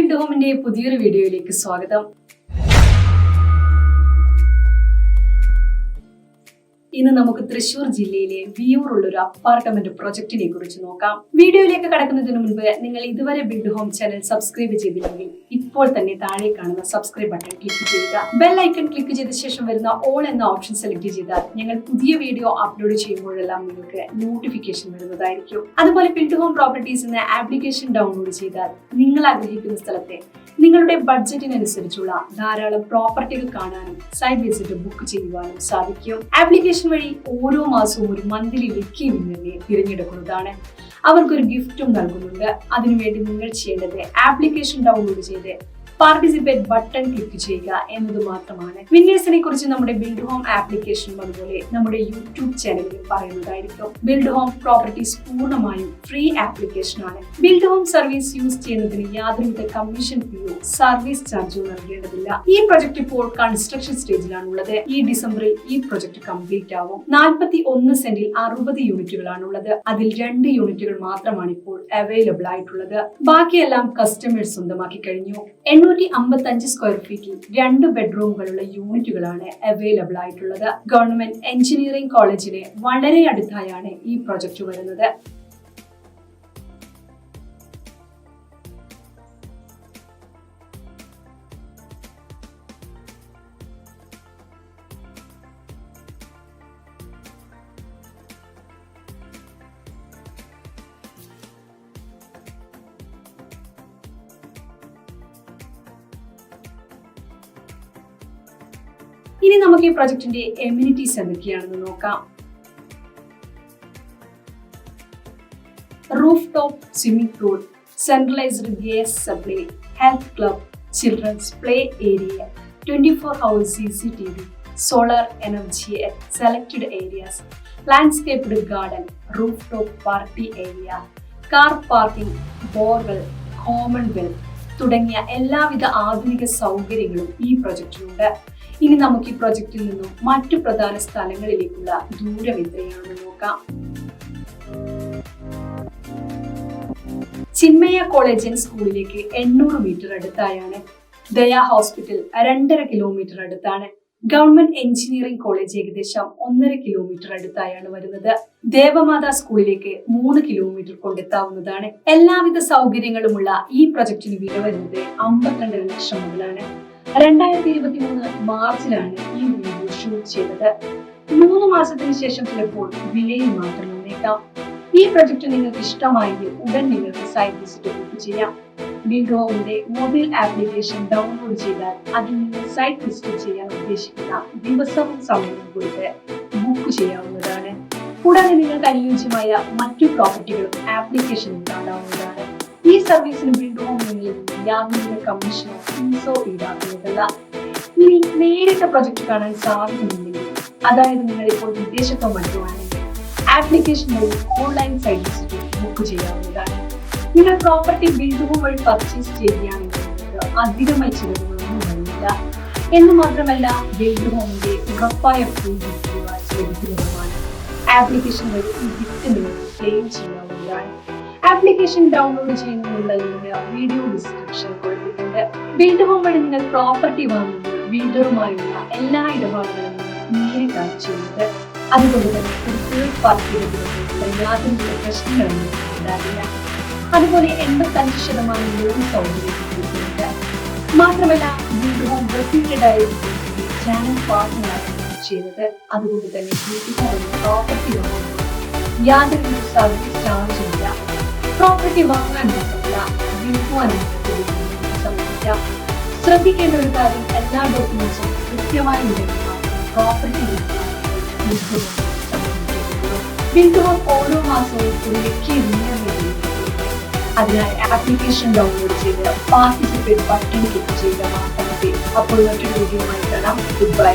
Build ഹോമിന്റെ പുതിയൊരു വീഡിയോയിലേക്ക് സ്വാഗതം. ഇന്ന് നമുക്ക് തൃശൂർ ജില്ലയിലെ വിയൂറുള്ള ഒരു അപ്പാർട്ട്മെന്റ് പ്രൊജക്ടിനെ കുറിച്ച് നോക്കാം. വീഡിയോയിലേക്ക് കടക്കുന്നതിന് മുൻപ് നിങ്ങൾ ഇതുവരെ ബിൽഡ് ഹോം ചാനൽ സബ്സ്ക്രൈബ് ചെയ്തില്ലെങ്കിൽ ഇപ്പോൾ തന്നെ താഴെ കാണുന്ന സബ്സ്ക്രൈബ് ബട്ടൺ ക്ലിക്ക് ചെയ്യുക. ബെൽ ഐക്കൺ ക്ലിക്ക് ചെയ്ത ശേഷം വരുന്ന ഓൾ എന്ന ഓപ്ഷൻ സെലക്ട് ചെയ്താൽ ഞങ്ങൾ പുതിയ വീഡിയോ അപ്ലോഡ് ചെയ്യുമ്പോഴെല്ലാം നിങ്ങൾക്ക് നോട്ടിഫിക്കേഷൻ വരുന്നതായിരിക്കും. അതുപോലെ ബിൽഡ് ഹോം പ്രോപ്പർട്ടീസ് എന്ന ആപ്ലിക്കേഷൻ ഡൗൺലോഡ് ചെയ്താൽ നിങ്ങൾ ആഗ്രഹിക്കുന്ന സ്ഥലത്തെ നിങ്ങളുടെ ബഡ്ജറ്റിനനുസരിച്ചുള്ള ധാരാളം പ്രോപ്പർട്ടികൾ കാണാനും സൈറ്റ് വിസിറ്റ് ബുക്ക് ചെയ്യുവാനും സാധിക്കും. ആപ്ലിക്കേഷൻ വഴി ഓരോ മാസവും ഒരു മന്ത്ലി ലക്കി വിന്നറിനെ തിരഞ്ഞെടുക്കുന്നതാണ്. അവർക്കൊരു ഗിഫ്റ്റും നൽകുന്നുണ്ട്. അതിനുവേണ്ടി നിങ്ങൾ ചെയ്യേണ്ടത് ആപ്ലിക്കേഷൻ ഡൗൺലോഡ് ചെയ്ത് പാർട്ടിസിപ്പേറ്റ് ബട്ടൺ ക്ലിക്ക് ചെയ്യുക എന്നത് മാത്രമാണ്. വിന്നേഴ്സിനെ കുറിച്ച് നമ്മുടെ ബിൽഡ് ഹോം ആപ്ലിക്കേഷനും അതുപോലെ നമ്മുടെ യൂട്യൂബ് ചാനലിലും പറയുന്നതായിരിക്കും. ബിൽഡ് ഹോം പ്രോപ്പർട്ടീസ് പൂർണ്ണമായും ഫ്രീ ആപ്ലിക്കേഷൻ ആണ്. ബിൽഡ് ഹോം സർവീസ് യൂസ് ചെയ്യുന്നതിന് യാതൊരുവിധ കമ്മീഷൻ ഫീയോ സർവീസ് ചാർജോ നൽകേണ്ടതില്ല. ഈ പ്രൊജക്ട് ഇപ്പോൾ കൺസ്ട്രക്ഷൻ സ്റ്റേജിലാണ് ഉള്ളത്. ഈ ഡിസംബറിൽ ഈ പ്രൊജക്ട് കംപ്ലീറ്റ് ആവും. 41 സെന്റിൽ 60 യൂണിറ്റുകളാണ് ഉള്ളത്. അതിൽ 2 യൂണിറ്റുകൾ മാത്രമാണ് ഇപ്പോൾ അവൈലബിൾ ആയിട്ടുള്ളത്. ബാക്കിയെല്ലാം കസ്റ്റമേഴ്സ് സ്വന്തമാക്കി കഴിഞ്ഞു. 855 സ്ക്വയർ ഫീറ്റിൽ 2 ബെഡ്റൂമുകളുള്ള യൂണിറ്റുകളാണ് അവൈലബിൾ ആയിട്ടുള്ളത്. ഗവൺമെന്റ് എഞ്ചിനീയറിംഗ് കോളേജിന് വളരെ അടുത്തായാണ് ഈ പ്രൊജക്ട് വരുന്നത്. ഇനി നമുക്ക് ഈ പ്രൊജക്ടിന്റെ എമ്യൂണിറ്റീസ് എന്തൊക്കെയാണെന്ന് നോക്കാം. Roof top swimming pool, centralised gas supply, health club, children's play area, 24 hours CCTV, solar energy at selected areas, landscaped garden, rooftop party area, car parking, borewell, common well തുടങ്ങിയ എല്ലാവിധ ആധുനിക സൗകര്യങ്ങളും ഈ പ്രൊജക്റ്റിലുണ്ട്. ഇനി നമുക്ക് ഈ പ്രൊജക്റ്റിൽ നിന്നും മറ്റു പ്രധാന സ്ഥലങ്ങളിലേക്കുള്ള ദൂരം എത്രയാണെന്ന് നോക്കാം. ചിന്മയ കോളേജ് ആൻഡ് സ്കൂളിലേക്ക് 800 മീറ്റർ അടുത്തായാണ്. ദയാ ഹോസ്പിറ്റൽ 2.5 കിലോമീറ്റർ അടുത്താണ്. ഗവൺമെന്റ് എഞ്ചിനീയറിംഗ് കോളേജ് ഏകദേശം 1.5 കിലോമീറ്റർ അടുത്തായാണ് വരുന്നത്. ദേവമാതാ സ്കൂളിലേക്ക് 3 കിലോമീറ്റർ കൊണ്ടെത്താവുന്നതാണ്. എല്ലാവിധ സൗകര്യങ്ങളുമുള്ള ഈ പ്രൊജക്ടിന് വില വരുന്നത് 52 ലക്ഷം മുതലാണ്. 2023 മാർച്ചിലാണ് ഈ വീഡിയോ ഷൂട്ട് ചെയ്തത്. 3 മാസത്തിന് ശേഷം ചിലപ്പോൾ വിലയിൽ മാറ്റം വന്നേക്കാം. ഈ പ്രൊജക്ട് നിങ്ങൾക്ക് ഇഷ്ടമായെങ്കിൽ ഉടൻ നിങ്ങൾക്ക് സൈറ്റ് വിസിറ്റ് ബുക്ക് ചെയ്യാം. ബിൽഡ് ഹോമിന്റെ മൊബൈൽ ആപ്ലിക്കേഷൻ ഡൗൺലോഡ് ചെയ്താൽ അതിൽ നിങ്ങൾ സൈറ്റ് വിസിറ്റ് ചെയ്യാൻ ഉദ്ദേശിക്കുന്ന ദിവസവും സമയവും കൊടുത്ത് ബുക്ക് ചെയ്യാവുന്നതാണ്. കൂടാതെ നിങ്ങൾക്ക് അനുയോജ്യമായ മറ്റു പ്രോപ്പർട്ടികളും ആപ്ലിക്കേഷനിൽ കാണാവുന്നതാണ്. ഈ സർവീസിന് ബിൽഡ് ഹോമിൽ യാതൊരു കമ്മീഷനോ ഫീസോ ഈടാക്കുന്നതല്ല. ഇനി നേരിട്ട് പ്രൊജക്ട് കാണാൻ സാധിക്കുന്നുണ്ടെങ്കിൽ, അതായത് നിങ്ങൾ ഇപ്പോൾ വിദേശത്തോ മറ്റോ ആണെങ്കിൽ ആപ്ലിക്കേഷൻ വഴി ഓൺലൈൻ സൈറ്റ് വിസിറ്റ് ബുക്ക് ചെയ്യാവുന്നതാണ്. നിങ്ങൾ പ്രോപ്പർട്ടി ബിൽഡ് ഹോം വഴി പർച്ചേസ് ചെയ്യുകയാണെങ്കിൽ അധികമായി ചിലവുകളൊന്നും വരുന്നില്ല. എന്ന് മാത്രമല്ല ബിൽഡ് ഹോമിന്റെ ഉറപ്പായ ഫ്രീ ഗിഫ്റ്റ് ലഭിക്കുന്നതുമാണ്. ആപ്ലിക്കേഷൻ വഴി ഈ ഗിഫ്റ്റ് നിങ്ങൾക്ക് ക്ലെയിം ചെയ്യാവുന്നതാണ്. ആപ്ലിക്കേഷൻ ഡൗൺലോഡ് ചെയ്യുന്നതിനുള്ള ലിങ്ക് വീഡിയോ ഡിസ്ക്രിപ്ഷൻ കൊടുത്തിട്ടുണ്ട്. ബിൽഡ് ഹോം വഴി നിങ്ങൾ പ്രോപ്പർട്ടി വാങ്ങുമ്പോൾ ബിൽഡറുമായുള്ള എല്ലാ ഇടപാടുകളും നേരിട്ടാണ് ചെയ്യുന്നത്. അതുകൊണ്ട് തന്നെ ഒരു തേർഡ് പാർട്ടിയുടെ യാതൊരു പ്രശ്നങ്ങളൊന്നും ഉണ്ടാകില്ല. അതുപോലെ 85% ലോൺ സൗകര്യം കൊടുക്കുന്നുണ്ട്. മാത്രമല്ല ബിൽഡ് ഹോം റെപ്യൂട്ടഡ് ആയ ചാനൽ പാർട്ട്ണറാണ് ചെയ്തത്. അതുകൊണ്ട് തന്നെ പ്രോപ്പർട്ടി വാങ്ങുമ്പോൾ യാതൊരു സർവീസ് ചാർജ് ഇല്ല. പ്രോപ്പർട്ടി വാങ്ങാൻ മാത്രമല്ല വിൽക്കുവാനും ശ്രമിക്കാം. ശ്രദ്ധിക്കേണ്ട ഒരു കാര്യം, എല്ലാ ഡോക്യുമെന്റ്സും കൃത്യമായി ഉണ്ടെങ്കിൽ പ്രോപ്പർട്ടി ബിൽഡ് ഹോം ഓരോ മാസവും ഒരു ലക്കി വിന്നർ നേടുന്നു. അതിനായി ആപ്ലിക്കേഷൻ ഡൗൺലോഡ് ചെയ്ത് പാർട്ടിസിപ്പേറ്റ് ബട്ടൺ ക്ലിക്ക് ചെയ്യുക മാത്രമേ. അപ്പോൾ മറ്റൊരു വീഡിയോയുമായി കാണാം. Good bye.